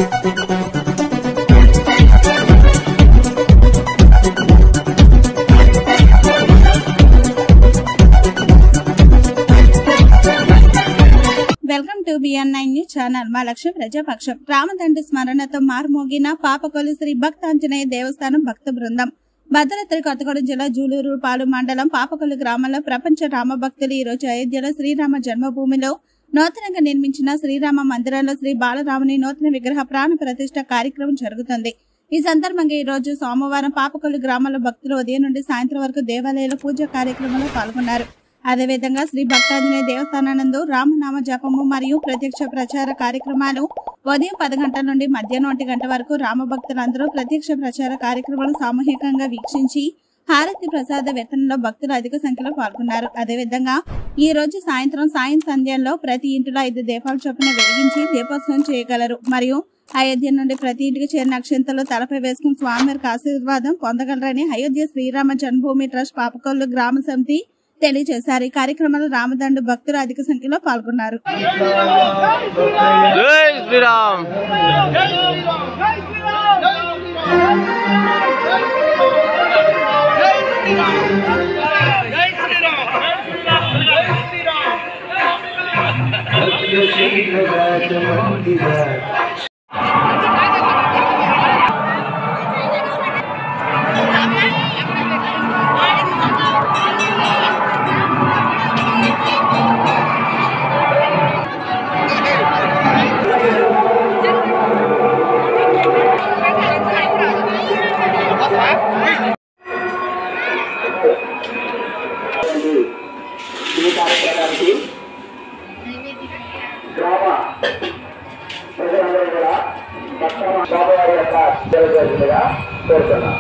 Welcome to BN9 news channel. మా లక్ష్యం ప్రజాపక్షం. రామదండ్రి స్మరణతో మారుమోగిన పాపకొల్లు శ్రీ భక్తాంజనేయ దేవస్థానం భక్త బృందం. భద్రాద్రి కొత్తగూడెం జిల్లా జూలూరుపాడు మండలం పాపకొల్లు గ్రామంలో ప్రపంచ రామ భక్తులు ఈ రోజు అయోధ్యలో శ్రీరామ జన్మభూమిలో నూతనంగా నిర్మించిన శ్రీరామ మందిరంలో శ్రీ బాలరాముని నూతన విగ్రహ ప్రాణ ప్రతిష్ఠ కార్యక్రమం జరుగుతుంది. ఈ సందర్భంగా ఈ రోజు సోమవారం పాపకొల్లు గ్రామంలో భక్తులు ఉదయం నుండి సాయంత్రం వరకు దేవాలయంలో పూజా కార్యక్రమంలో పాల్గొన్నారు. అదేవిధంగా శ్రీ భక్తాంజనేయ దేవస్థానానందు రామనామ జపము మరియు ప్రత్యక్ష ప్రచార కార్యక్రమాలు ఉదయం 10 గంటల నుండి మధ్యాహ్నం 1 గంట వరకు రామభక్తులందరూ ప్రత్యక్ష ప్రచార కార్యక్రమాలు సామూహికంగా వీక్షించి హారతి ప్రసాద వితరణలో భక్తులు అధిక సంఖ్యలో పాల్గొన్నారు. అదేవిధంగా ఈ రోజు సాయంత్రం సంధ్యాల్లో ప్రతి ఇంటిలో 5 దీపాల చొప్పున వెలిగించి దీపోత్సవం చేయగలరు. మరియు అయోధ్య నుండి ప్రతి ఇంటికి చేరిన అక్షంతలు తలపై వేసుకుని స్వామివారికి ఆశీర్వాదం పొందగలరని అయోధ్య శ్రీరామ జన్మభూమి ట్రస్ట్ పాపకొల్లు గ్రామ సమితి తెలియజేశారు. ఈ కార్యక్రమంలో రామదండు భక్తులు అధిక సంఖ్యలో పాల్గొన్నారు. ఈ కార్యక్రమానికి గ్రామ ప్రజలందరూ కూడా బాబు వారి యొక్క కోరుతున్నాం.